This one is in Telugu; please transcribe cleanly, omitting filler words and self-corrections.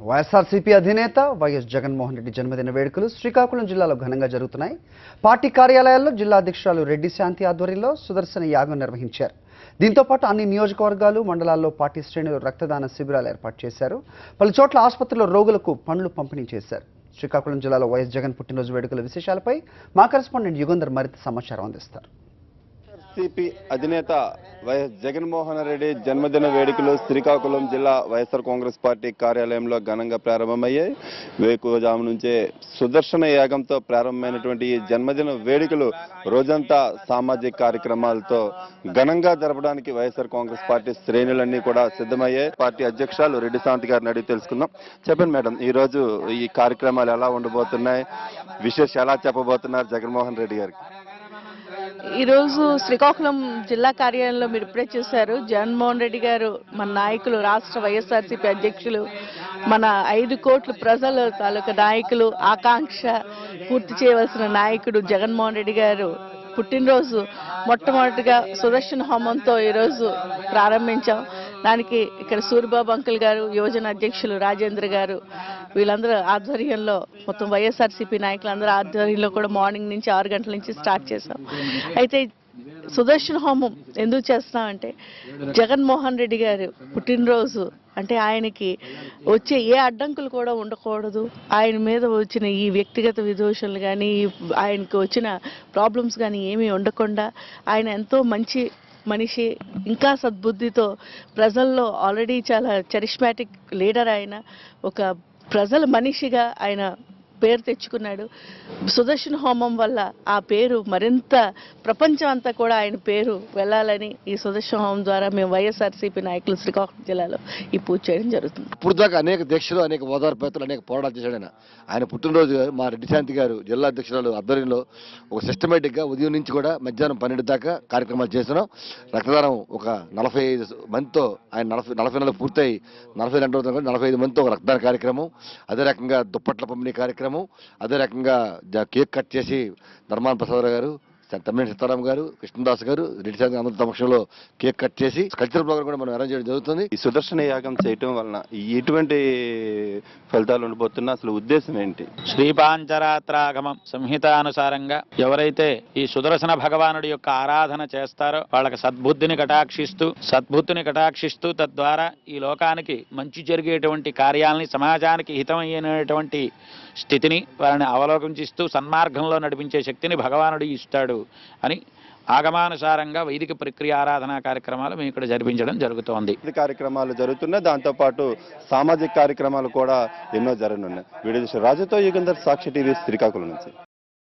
వైఎస్ఆర్సీపీ అధినేత వైఎస్ జగన్మోహన్ రెడ్డి జన్మదిన వేడుకలు శ్రీకాకుళం జిల్లాలో ఘనంగా జరుగుతున్నాయి. పార్టీ కార్యాలయాల్లో జిల్లా అధ్యక్షురాలు రెడ్డి శాంతి ఆధ్వర్యంలో సుదర్శన యాగం నిర్వహించారు. దీంతో పాటు అన్ని నియోజకవర్గాలు, మండలాల్లో పార్టీ శ్రేణులు రక్తదాన శిబిరాలు ఏర్పాటు చేశారు. పలు చోట్ల ఆసుపత్రుల్లో రోగులకు పండ్లు పంపిణీ చేశారు. శ్రీకాకుళం జిల్లాలో వైఎస్ జగన్ పుట్టినరోజు వేడుకల విశేషాలపై మా కరెస్పాండెంట్ యుగంధర్ మరింత సమాచారం అందిస్తారు. సిపి అధినేత వైఎస్ జగన్మోహన్ రెడ్డి జన్మదిన వేడుకలు శ్రీకాకుళం జిల్లా వైఎస్ఆర్ కాంగ్రెస్ పార్టీ కార్యాలయంలో ఘనంగా ప్రారంభమయ్యాయి. వేకువజాము నుంచే సుదర్శన యాగంతో ప్రారంభమైనటువంటి ఈ జన్మదిన వేడుకలు రోజంతా సామాజిక కార్యక్రమాలతో ఘనంగా జరపడానికి వైఎస్ఆర్ కాంగ్రెస్ పార్టీ శ్రేణులన్నీ కూడా సిద్ధమయ్యాయి. పార్టీ అధ్యక్షులు రెడ్డి శాంతి గారిని అడిగి తెలుసుకుందాం. చెప్పండి మేడం, ఈ రోజు ఈ కార్యక్రమాలు ఎలా ఉండబోతున్నాయి, విశేష ఎలా చెప్పబోతున్నారు జగన్మోహన్ రెడ్డి గారికి? ఈరోజు శ్రీకాకుళం జిల్లా కార్యాలయంలో మీరు ఇప్పుడే చూశారు. జగన్మోహన్ రెడ్డి గారు మన నాయకులు, రాష్ట్ర వైఎస్ఆర్సీపీ అధ్యక్షులు, మన 5 కోట్ల ప్రజల తాలూకా నాయకులు, ఆకాంక్ష పూర్తి చేయవలసిన నాయకుడు జగన్మోహన్ రెడ్డి గారు పుట్టినరోజు మొట్టమొదటిగా సుదర్శన హోమంతో ఈరోజు ప్రారంభించాం. దానికి ఇక్కడ సూరిబాబు అంకుల్ గారు, యువజన అధ్యక్షులు రాజేంద్ర గారు, వీళ్ళందరూ ఆధ్వర్యంలో, మొత్తం వైఎస్ఆర్సీపీ నాయకులందరూ ఆధ్వర్యంలో కూడా మార్నింగ్ నుంచి 6 గంటల నుంచి స్టార్ట్ చేశాం. అయితే సుదర్శన హోమం ఎందుకు చేస్తున్నామంటే, జగన్మోహన్ రెడ్డి గారు పుట్టినరోజు అంటే ఆయనకి వచ్చే ఏ అడ్డంకులు కూడా ఉండకూడదు, ఆయన మీద వచ్చిన ఈ వ్యక్తిగత విదూషణలు కానీ, ఆయనకు వచ్చిన ప్రాబ్లమ్స్ కానీ ఏమీ ఉండకుండా, ఆయన ఎంతో మంచి మనిషి, ఇంకా సద్బుద్ధితో ప్రజల్లో ఆల్రెడీ చాలా చరిష్మాటిక్ లీడర్, ఆయన ఒక ప్రజల మనిషిగా ఆయన పేరు తెచ్చుకున్నాడు. సుదర్శన హోమం వల్ల ఆ పేరు మరింత ప్రపంచం అంతా కూడా ఆయన పేరు వెళ్ళాలని ఈ సుదర్శన హోమం ద్వారా మేము వైఎస్ఆర్సీపీ నాయకులు శ్రీకాకుళం జిల్లాలో ఈ పూజ చేయడం జరుగుతుంది. ఇప్పుడు దాకా అనేక దీక్షలు, అనేక ఓదార్పేతలు, అనేక పోరాటాలు చేశాడు ఆయన పుట్టినరోజు మా రెడ్డి శాంతి గారు జిల్లా అధ్యక్షురాలు ఆధ్వర్యంలో ఒక సిస్టమేటిక్గా ఉదయం నుంచి కూడా మధ్యాహ్నం 12 దాకా కార్యక్రమాలు చేస్తున్నాం. రక్తదానం ఒక 45 మందితో ఆయన 40 నెలలు పూర్తయి 42 45 మందితో ఒక రక్తదాన కార్యక్రమం, అదే రకంగా దుప్పట్ల పంపిణీ కార్యక్రమం, అదే రకంగా కేక్ కట్ చేసి ధర్మాన ప్రసాద్ గారు, తమ్మినేని సీతారాం గారు, కృష్ణదాస్ గారు, రెడ్డి శాంతి అందరి సమక్షంలో కేక్ కట్ చేసి కల్చరల్ ప్రోగ్రామ్ కూడా మనం అరేంజ్ చేయడం జరుగుతుంది. ఈ సుదర్శన యాగం చేయటం వలన ఎటువంటి ఫలితాలు ఉండబోతున్నా, అసలు ఉద్దేశం ఏంటి? శ్రీపాంచరాత్రాగమం సంహితానుసారంగా ఎవరైతే ఈ సుదర్శన భగవానుడి యొక్క ఆరాధన చేస్తారో వాళ్ళకి సద్బుద్ధిని కటాక్షిస్తూ తద్వారా ఈ లోకానికి మంచి జరిగేటువంటి కార్యాలని, సమాజానికి హితమైనటువంటి స్థితిని వారిని అవలోకించిస్తూ సన్మార్గంలో నడిపించే శక్తిని భగవానుడు ఇస్తాడు అని ఆగమానుసారంగా వైదిక ప్రక్రియ ఆరాధనా కార్యక్రమాలు మేము ఇక్కడ జరిపించడం జరుగుతోంది. కార్యక్రమాలు జరుగుతున్నాయి, దాంతోపాటు సామాజిక కార్యక్రమాలు కూడా ఎన్నో జరగనున్నాయి. వీడియో రాజుతో యుగంధర్, సాక్షి టీవీ, శ్రీకాకుళం నుంచి.